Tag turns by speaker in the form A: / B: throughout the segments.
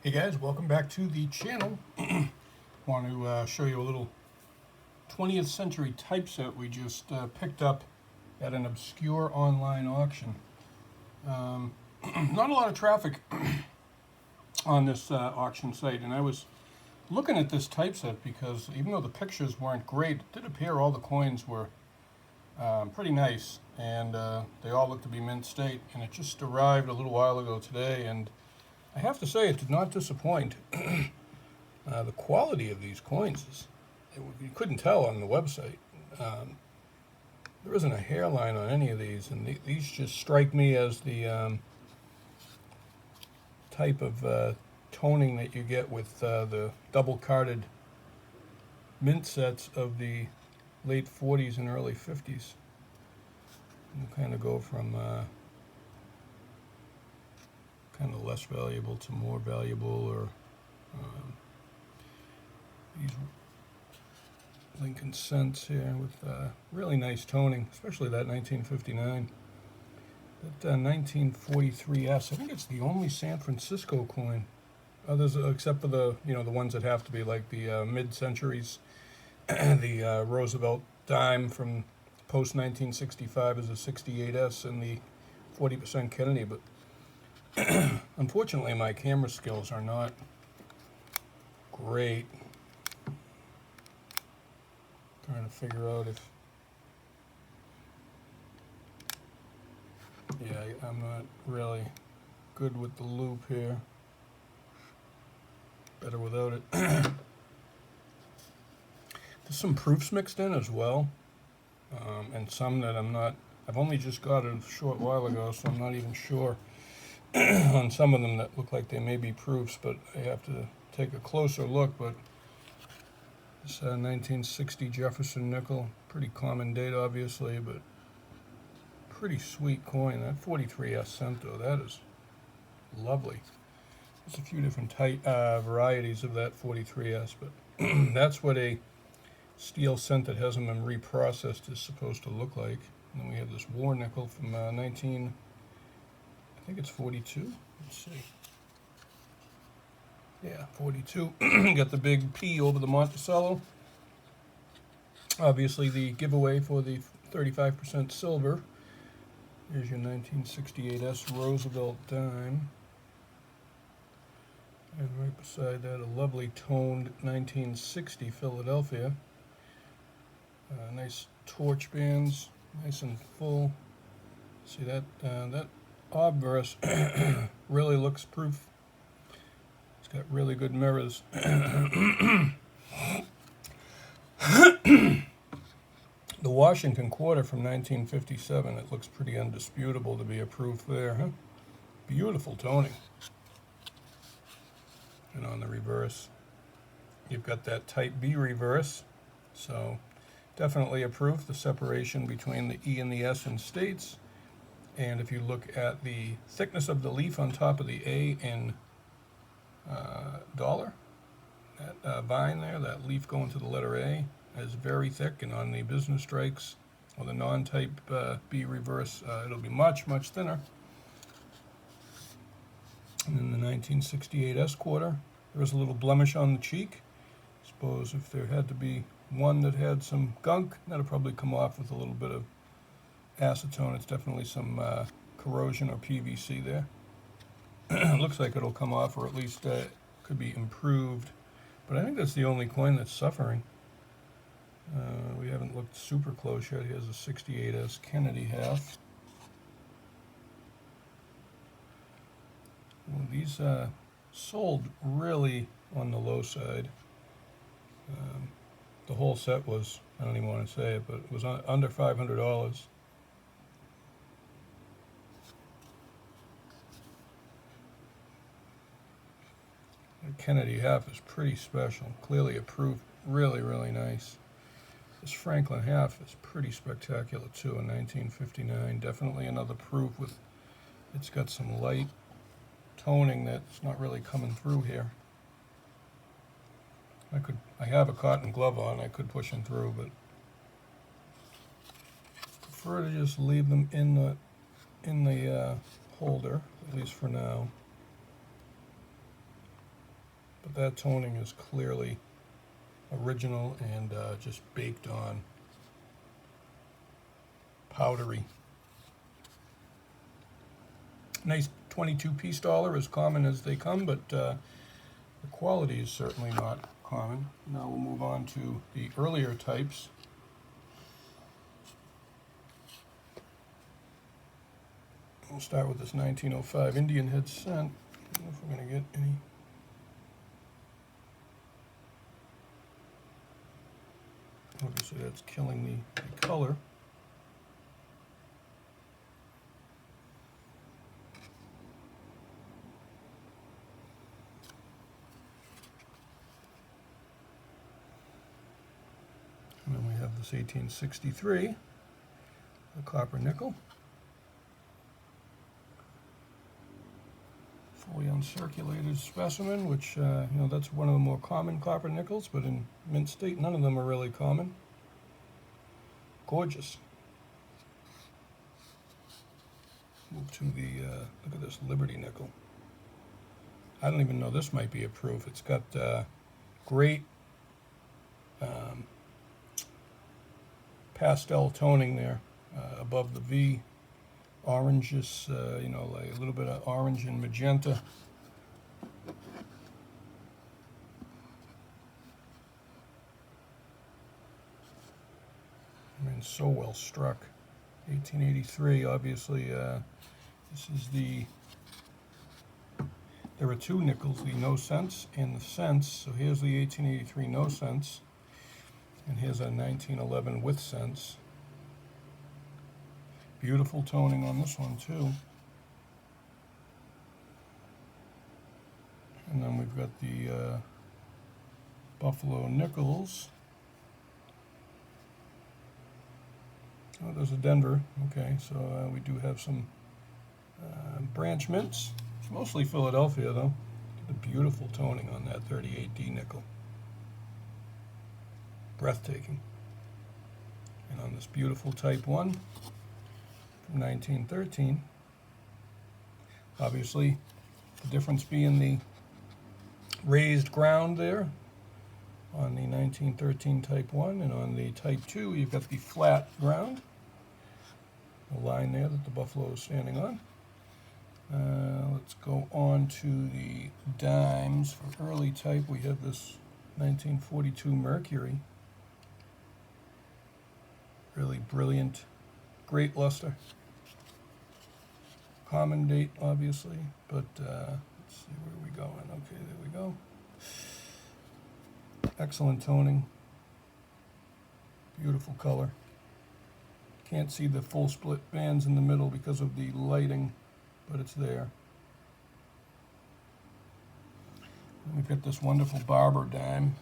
A: Hey guys, welcome back to the channel. Want to show you a little 20th century typeset we just picked up at an obscure online auction. Not a lot of traffic on this auction site, and I was looking at this typeset because even though the pictures weren't great, it did appear all the coins were pretty nice, and they all looked to be mint state, and it just arrived a little while ago today, and I have to say it did not disappoint. The quality of these coins is, you couldn't tell on the website. There isn't a hairline on any of these, and these just strike me as the type of toning that you get with the double-carded mint sets of the late 40s and early 50s. You kind of go from kind of less valuable to more valuable, or these Lincoln cents here with really nice toning, especially that 1959. That 1943S, I think it's the only San Francisco coin. Others, except for the the ones that have to be like the mid-centuries, the Roosevelt dime from post 1965 is a 68S, and the 40% Kennedy, but unfortunately, my camera skills are not great. Trying to figure out if, I'm not really good with the loop here. Better without it. There's some proofs mixed in as well, and some that I've only just got it a short while ago, so I'm not even sure on some of them that look like they may be proofs, but I have to take a closer look. But this 1960 Jefferson nickel, pretty common date obviously, but pretty sweet coin. That 43S cento, that is lovely. There's a few different varieties of that 43S, but that's what a steel cent that hasn't been reprocessed is supposed to look like. And then we have this war nickel from I think it's 42. Let's see. Yeah, 42. Got the big P over the Monticello. Obviously the giveaway for the 35% silver. Here's your 1968S Roosevelt dime. And right beside that, a lovely toned 1960 Philadelphia. Nice torch bands, nice and full. See that that obverse really looks proof. It's got really good mirrors. The Washington quarter from 1957, it looks pretty undisputable to be a proof there, huh? Beautiful toning. And on the reverse, you've got that type B reverse, so definitely a proof. The separation between the E and the S in states. And if you look at the thickness of the leaf on top of the A in dollar, that vine there, that leaf going to the letter A, is very thick, and on the business strikes or the non-type B reverse, it'll be much, much thinner. And then the 1968S quarter, there is a little blemish on the cheek. I suppose if there had to be one that had some gunk, that'll probably come off with a little bit of acetone. It's definitely some corrosion or PVC there. It looks like it'll come off, or at least could be improved. But I think that's the only coin that's suffering. We haven't looked super close yet. Here's a 68S Kennedy half. Well, these sold really on the low side. The whole set was, I don't even want to say it, but it was under $500. The Kennedy half is pretty special. Clearly a proof. Really, really nice. This Franklin half is pretty spectacular too, in 1959. Definitely another proof with, it's got some light toning that's not really coming through here. I have a cotton glove on, I could push them through, but prefer to just leave them in the holder, at least for now. But that toning is clearly original and just baked on, powdery. Nice 22-piece dollar, as common as they come, but the quality is certainly not common. Now we'll move on to the earlier types. We'll start with this 1905 Indian head cent. I don't know if we're going to get any. Obviously that's killing the color. And then we have this 1863, the copper nickel. Fully uncirculated specimen, which, that's one of the more common copper nickels, but in mint state, none of them are really common. Gorgeous. Move to the, look at this Liberty nickel. I don't even know this might be a proof. It's got great pastel toning there above the V. Oranges, like a little bit of orange and magenta. I mean, so well struck. 1883, obviously, this is the, there are two nickels, the no cents and the cents. So here's the 1883 no cents, and here's a 1911 with cents. Beautiful toning on this one too. And then we've got the Buffalo nickels. Oh, there's a Denver. Okay, so we do have some branch mints. It's mostly Philadelphia though. The beautiful toning on that 38D nickel. Breathtaking. And on this beautiful Type 1. 1913. Obviously, the difference being the raised ground there on the 1913 Type 1, and on the Type 2 you've got the flat ground, the line there that the buffalo is standing on. Let's go on to the dimes. For early type we have this 1942 Mercury. Really brilliant, great luster. Common date, obviously, but let's see where we're going. Okay, there we go. Excellent toning. Beautiful color. Can't see the full split bands in the middle because of the lighting, but it's there. And we've got this wonderful Barber dime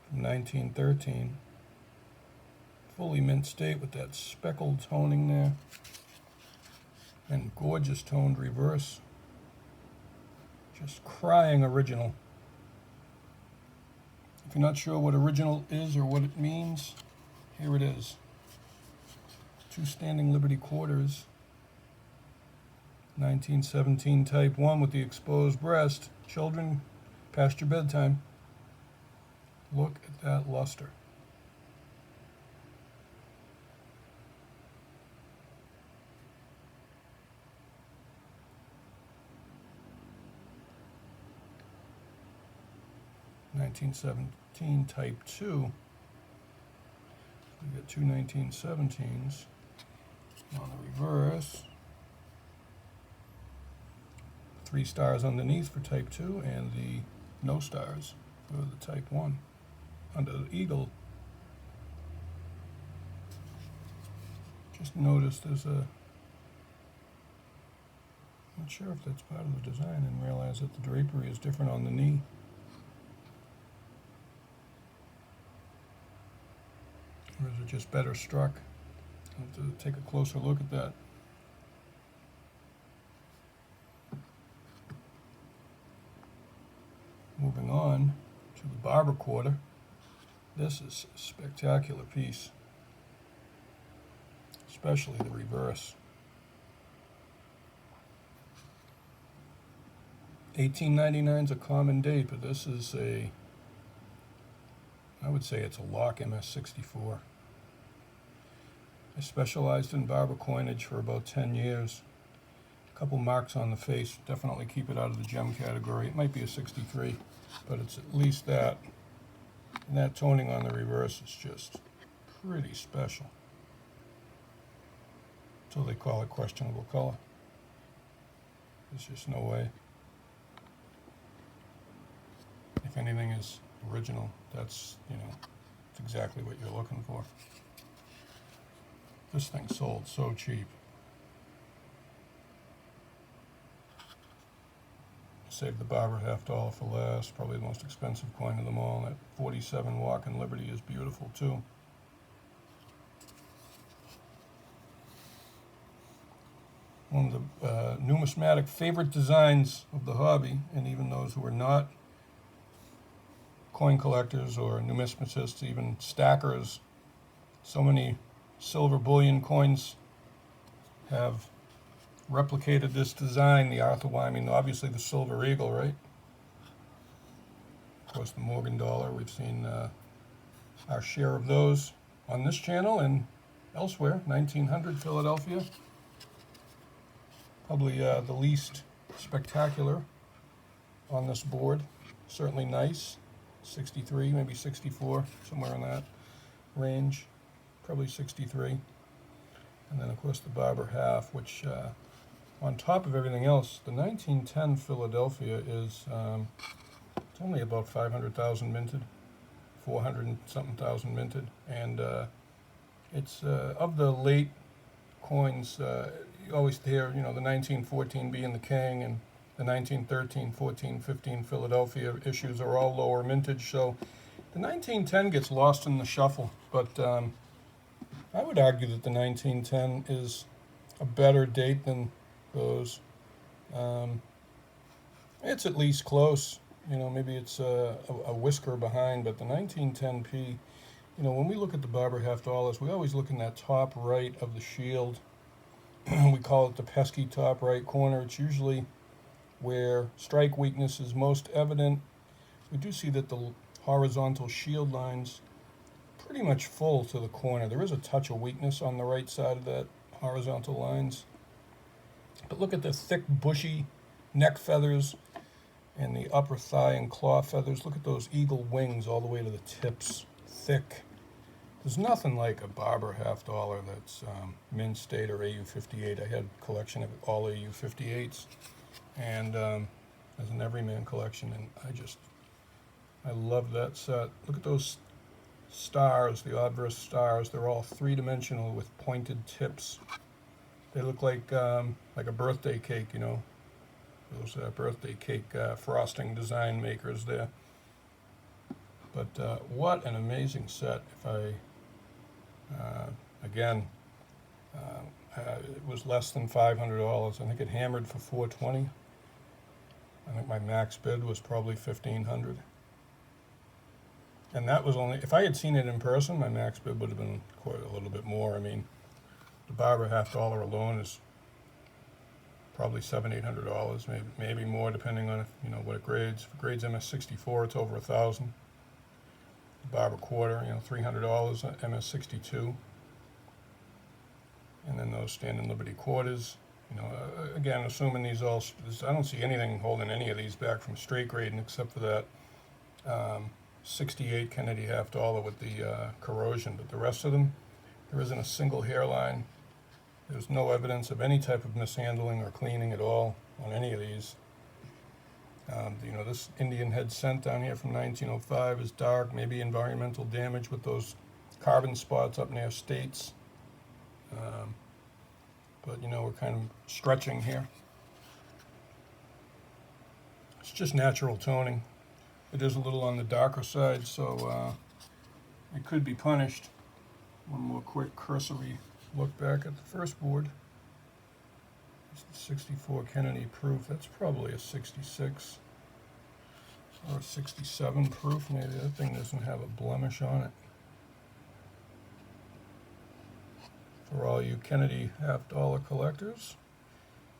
A: from 1913. Fully mint state with that speckled toning there, and gorgeous toned reverse. Just crying original. If you're not sure what original is or what it means, here it is. Two standing Liberty quarters, 1917 Type 1 with the exposed breast. Children, past your bedtime. Look at that luster. (1917) Type 2. We got two 1917s on the reverse. 3 stars underneath for Type 2, and the no stars for the Type 1 under the eagle. Just noticed there's a, not sure if that's part of the design, and realize that the drapery is different on the knee. Or is it just better struck? I'll have to take a closer look at that. Moving on to the Barber quarter. This is a spectacular piece, especially the reverse. 1899 is a common date, but this is I would say it's a lock MS64. I specialized in barber coinage for about 10 years. A couple marks on the face, definitely keep it out of the gem category. It might be a 63, but it's at least that. And that toning on the reverse is just pretty special. So they call it questionable color. There's just no way. If anything is original, that's, it's exactly what you're looking for. This thing sold so cheap. Save the Barber $50 for last. Probably the most expensive coin of them all. That 47 Walking Liberty is beautiful too. One of the numismatic favorite designs of the hobby, and even those who are not coin collectors or numismatists, even stackers. So many silver bullion coins have replicated this design. The Arthur Wyman, obviously the Silver Eagle, right? Of course, the Morgan dollar. We've seen our share of those on this channel and elsewhere. 1900 Philadelphia. Probably the least spectacular on this board. Certainly nice. 63, maybe 64, somewhere in that range. Probably 63. And then, of course, the Barber half, which on top of everything else, the 1910 Philadelphia is it's only about 500,000 minted, 400 and something thousand minted, and it's of the late coins. You always hear, the 1914 being the king, and the 1913, 14, 15 Philadelphia issues are all lower mintage. So the 1910 gets lost in the shuffle, but I would argue that the 1910 is a better date than those. It's at least close. Maybe it's a whisker behind, but the 1910p, when we look at the Barber $50, we always look in that top right of the shield. We call it the pesky top right corner. It's usually where strike weakness is most evident. We do see that the horizontal shield line's pretty much full to the corner. There is a touch of weakness on the right side of that horizontal lines. But look at the thick, bushy neck feathers and the upper thigh and claw feathers. Look at those eagle wings all the way to the tips. Thick. There's nothing like a Barber $50 that's Mint State or AU58. I had a collection of all AU58s, and as an everyman collection, and I love that set. Look at those stars, the obverse stars. They're all three-dimensional with pointed tips. They look like a birthday cake, those birthday cake frosting design makers there. But what an amazing set. If I it was less than $500. I think it hammered for $420. I think my max bid was probably $1,500. And that was only, if I had seen it in person, my max bid would have been quite a little bit more. I mean, the Barber $50 alone is probably $700-800, maybe more, depending on what it grades. If it grades MS64, it's over $1,000. The Barber quarter, $300, MS62. And then those Standing Liberty quarters, again, assuming these all, I don't see anything holding any of these back from straight grading except for that 68 Kennedy $50 with the corrosion. But the rest of them, there isn't a single hairline. There's no evidence of any type of mishandling or cleaning at all on any of these. This Indian head scent down here from 1905 is dark, maybe environmental damage with those carbon spots up near States. But we're kind of stretching here. It's just natural toning. It is a little on the darker side, so it could be punished. One more quick cursory look back at the first board. It's the 64 Kennedy proof. That's probably a 66 or a 67 proof. Maybe that thing doesn't have a blemish on it. For all you Kennedy $50 collectors,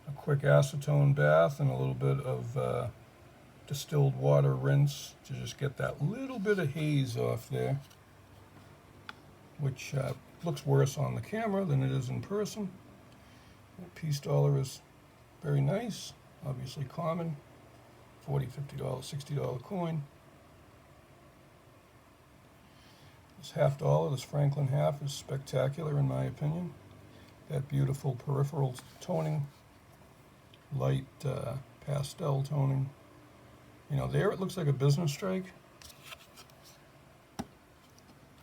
A: a quick acetone bath and a little bit of distilled water rinse to just get that little bit of haze off there, which looks worse on the camera than it is in person. The piece dollar is very nice, obviously common, $40, $50, $60 coin. This $50, this Franklin half, is spectacular in my opinion. That beautiful peripheral toning, light pastel toning. You know, there it looks like a business strike,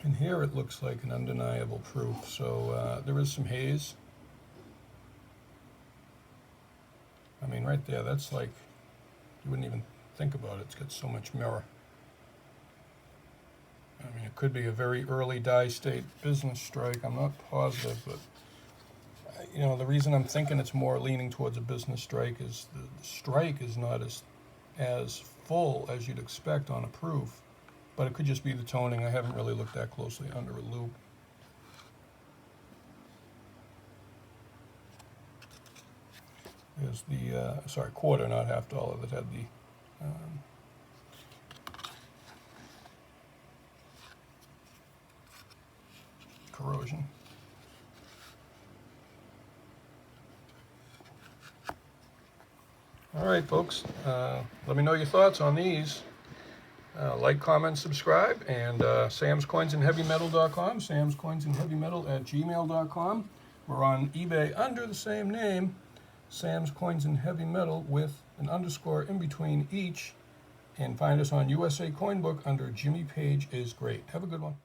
A: and here it looks like an undeniable proof. So there is some haze. I mean, right there, that's like, you wouldn't even think about it. It's got so much mirror. I mean, it could be a very early dye state business strike. I'm not positive, but you know, the reason I'm thinking it's more leaning towards a business strike is the strike is not as full as you'd expect on a proof, but it could just be the toning. I haven't really looked that closely under a loupe. There's the, sorry, quarter, not $50, that had the corrosion. All right, folks, let me know your thoughts on these. Like, comment, subscribe, and samscoinsandheavymetal.com, samscoinsandheavymetal@gmail.com. We're on eBay under the same name, Sam's Coins and Heavy Metal, with an underscore in between each, and find us on USA Coin Book under Jimmy Page is Great. Have a good one.